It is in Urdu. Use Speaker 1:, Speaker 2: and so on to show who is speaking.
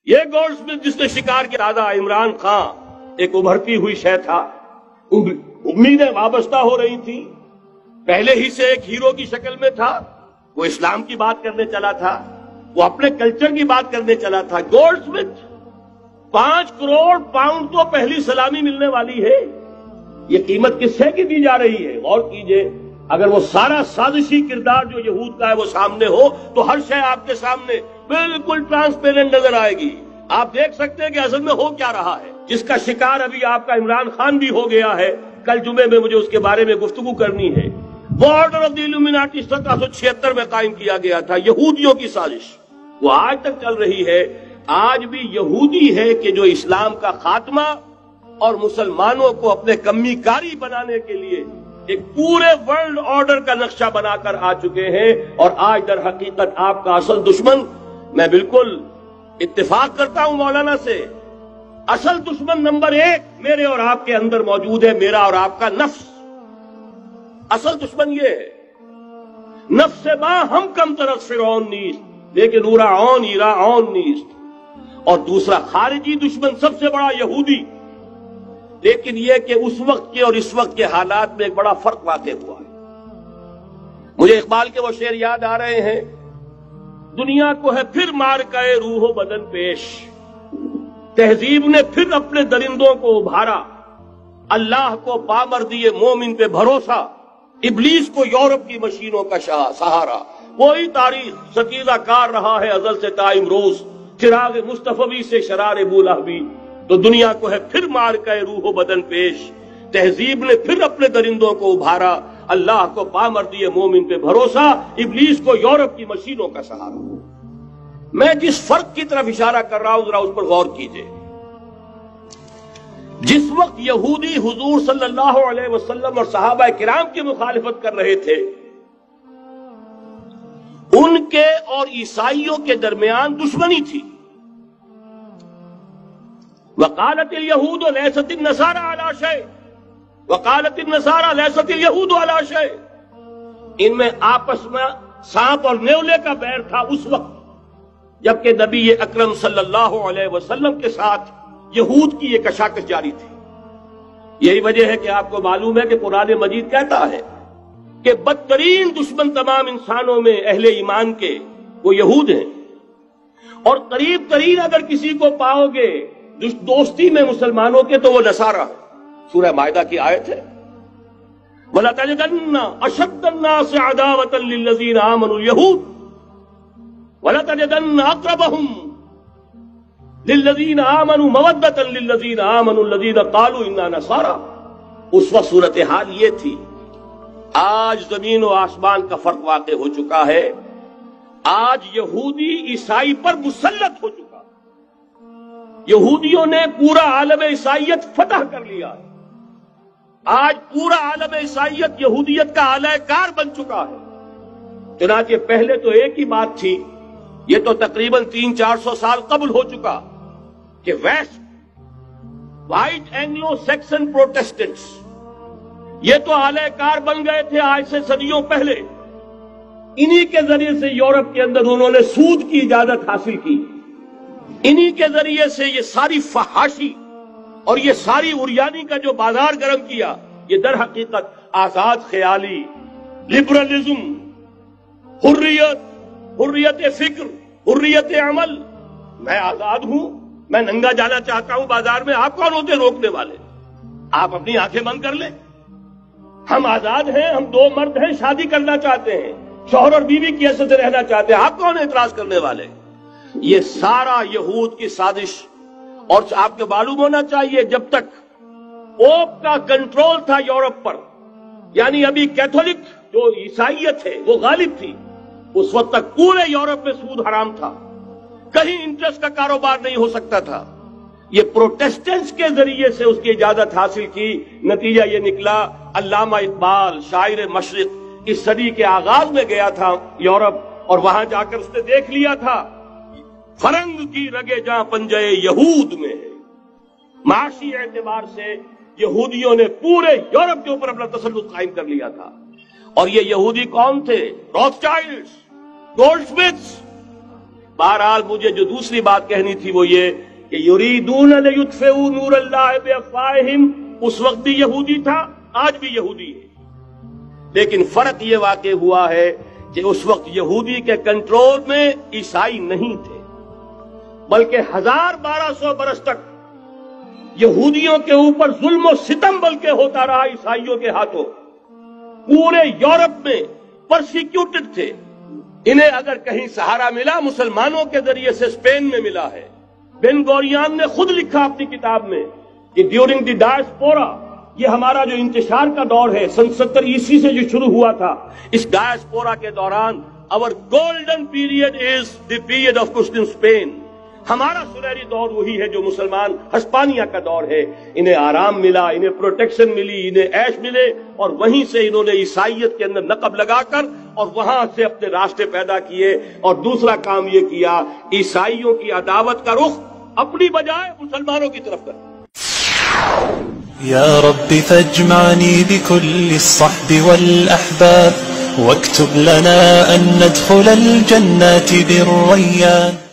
Speaker 1: یہ گولڈ سمتھ جس نے شکار کیا، دادا عمران خان ایک ابھرتی ہوئی شے تھا، امیدیں وابستہ ہو رہی تھی، پہلے ہی سے ایک ہیرو کی شکل میں تھا، وہ اسلام کی بات کرنے چلا تھا، وہ اپنے کلچر کی بات کرنے چلا تھا۔ گولڈ سمتھ 5 کروڑ پاؤنڈ تو پہلی سلامی ملنے والی ہے، یہ قیمت کس سے کی دی جا رہی ہے؟ غور کیجئے، اگر وہ سارا سازشی کردار جو یہود کا ہے وہ سامنے ہو تو ہر شے آپ کے سامنے بالکل ٹرانسپیرنٹ نظر آئے گی، آپ دیکھ سکتے ہیں کہ اصل میں ہو کیا رہا ہے۔ جس کا شکار ابھی آپ کا عمران خان بھی ہو گیا ہے، کل جمعے میں مجھے اس کے بارے میں گفتگو کرنی ہے۔ وہ آرڈر آف دی الومناٹی 1776 میں قائم کیا گیا تھا، یہودیوں کی سازش، وہ آج تک چل رہی ہے۔ آج بھی یہودی ہے کہ جو اسلام کا خاتمہ اور مسلمانوں کو اپنے کمی کاری بنانے کے لیے ایک پورے ورلڈ آرڈر کا نقشہ بنا کر آ چکے ہیں، اور آج در حقیقت آپ کا اصل دشمن، میں بالکل اتفاق کرتا ہوں مولانا سے، اصل دشمن نمبر 1 میرے اور آپ کے اندر موجود ہے، میرا اور آپ کا نفس۔ اصل دشمن یہ ہے، نفس ما ہم کم طرف فرعون نیست لیکن اورا عون ایرا عون نیست۔ اور دوسرا خارجی دشمن سب سے بڑا یہودی، لیکن یہ کہ اس وقت کے اور اس وقت کے حالات میں ایک بڑا فرق واقع ہوا ہے۔ مجھے اقبال کے وہ شعر یاد آ رہے ہیں، دنیا کو ہے پھر مارکہ روح و بدن پیش، تہذیب نے پھر اپنے درندوں کو ابھارا، اللہ کو پامردی مومن پہ بھروسہ، ابلیس کو یورپ کی مشینوں کا سہارا۔ وہی تاریخ ستیزہ کار رہا ہے ازل سے تا امروز، چراغ مصطفی سے شرار بولہبی، تو دنیا کو ہے پھر مارکہ روح و بدن پیش، تہذیب نے پھر اپنے درندوں کو ابھارا، اللہ کو پامردی مومن پہ بھروسہ، ابلیس کو یورپ کی مشینوں کا سہارا۔ میں جس فرق کی طرف اشارہ کر رہا ہوں ذرا اس پر غور کیجئے۔ جس وقت یہودی حضور صلی اللہ علیہ وسلم اور صحابہ کرام کی مخالفت کر رہے تھے، ان کے اور عیسائیوں کے درمیان دشمنی تھی۔ وقالت اليہود لیست النصارى علی شیء وقالت النصارى لیست اليہود علی شیء، ان میں آپس میں سانپ اور نیولے کا بیر تھا اس وقت، جبکہ نبی اکرم صلی اللہ علیہ وسلم کے ساتھ یہود کی یہ کشاکش جاری تھی۔ یہی وجہ ہے کہ آپ کو معلوم ہے کہ قرآن مجید کہتا ہے کہ بدترین دشمن تمام انسانوں میں اہل ایمان کے وہ یہود ہیں، اور قریب ترین اگر کسی کو پاؤ گے دوستی میں مسلمانوں کے تو وہ نصارہ۔ سورہ مائدہ کی آیت ہے، وَلَتَجِدَنَّ أَشَدَّ النَّاسِ عَدَاوَةً لِلَّذِينَ آمَنُوا الْيَهُودَ وَلَتَجِدَنَّ أَقْرَبَهُمْ لِلَّذِينَ آمَنُوا مَوَدَّةً لِلَّذِينَ آمَنُوا الَّذِينَ قَالُوا إِنَّا نَصَارَى۔ اس وقت صورتحال یہ تھی۔ آج زمین و آسمان کا فرق واقع ہو چکا ہے، آج یہودی عیسائی پر مسلط ہو چکا، یہودیوں نے پورا عالم عیسائیت فتح کر لیا ہے، آج پورا عالم عیسائیت یہودیت کا اعلی کار بن چکا ہے۔ چنانچہ پہلے تو ایک ہی بات تھی، یہ تو تقریباً 300-400 سال قبل ہو چکا کہ west white Anglo Saxon Protestants یہ تو اعلی کار بن گئے تھے آج سے صدیوں پہلے، انہی کے ذریعے سے یورپ کے اندر انہوں نے سود کی اجازت حاصل کی، انہی کے ذریعے سے یہ ساری فحاشی اور یہ ساری عریانی کا جو بازار گرم کیا، یہ در حقیقت آزاد خیالی، لبرلزم، حریت فکر، حریت عمل، میں آزاد ہوں، میں ننگا جانا چاہتا ہوں بازار میں، آپ کون ہوتے روکنے والے؟ آپ اپنی آنکھیں بند کر لیں، ہم آزاد ہیں، ہم 2 مرد ہیں، شادی کرنا چاہتے ہیں، شوہر اور بیوی کی حیثیت سے رہنا چاہتے ہیں، آپ کون اعتراض کرنے والے؟ یہ سارا یہود کی سازش۔ اور آپ کو معلوم ہونا چاہیے جب تک پوپ کا کنٹرول تھا یورپ پر، یعنی ابھی کیتھولک جو عیسائیت ہے وہ غالب تھی، اس وقت تک پورے یورپ میں سود حرام تھا، کہیں انٹرسٹ کا کاروبار نہیں ہو سکتا تھا۔ یہ پروٹیسٹنٹس کے ذریعے سے اس کی اجازت حاصل کی، نتیجہ یہ نکلا علامہ اقبال شاعر مشرق اس صدی کے آغاز میں گیا تھا یورپ، اور وہاں جا کر اس نے دیکھ لیا تھا فرنگ کی رگے جہاں پنجے یہود میں ہے۔ معاشی اعتبار سے یہودیوں نے پورے یورپ کے اوپر اپنا تسلط قائم کر لیا تھا، اور یہ یہودی کون تھے؟ روتھ چائلڈز، گولڈ سمتھس، بہرحال مجھے جو دوسری بات کہنی تھی وہ یہ کہ یریدون لیطفئوا نور اللہ بافواہہم، اس وقت بھی یہودی تھا، آج بھی یہودی ہے، لیکن فرق یہ واقع ہوا ہے کہ اس وقت یہودی کے کنٹرول میں عیسائی نہیں تھے، بلکہ 1200 برس تک یہودیوں کے اوپر ظلم و ستم بلکہ ہوتا رہا عیسائیوں کے ہاتھوں. پورے یورپ میں پرسیکیوٹڈ تھے. انہیں اگر کہیں سہارا ملا مسلمانوں کے ذریعے سے اسپین میں ملا ہے. بن گوریان نے خود لکھا اپنی کتاب میں کہ ڈیورنگ دی ڈائسپورا، یہ ہمارا جو انتشار کا دور ہے 70 عیسوی سے جو شروع ہوا تھا، اس ڈائسپورا کے دوران our golden period is the period of Christian Spain. ہمارا سنہری دور وہی ہے جو مسلمان ہسپانیہ کا دور ہے. انہیں آرام ملا، انہیں پروٹیکشن ملی، انہیں عیش ملے، اور وہیں سے انہوں نے عیسائیت کے اندر نقب لگا کر اور وہاں سے اپنے راستے پیدا کیے. اور دوسرا کام یہ کیا، عیسائیوں کی عداوت کا رخ اپنی بجائے مسلمانوں کی طرف کر.
Speaker 2: یا رب فاجمعنی بكل الصحب والأحباب واكتب لنا أن ندخل الجنات بالريان.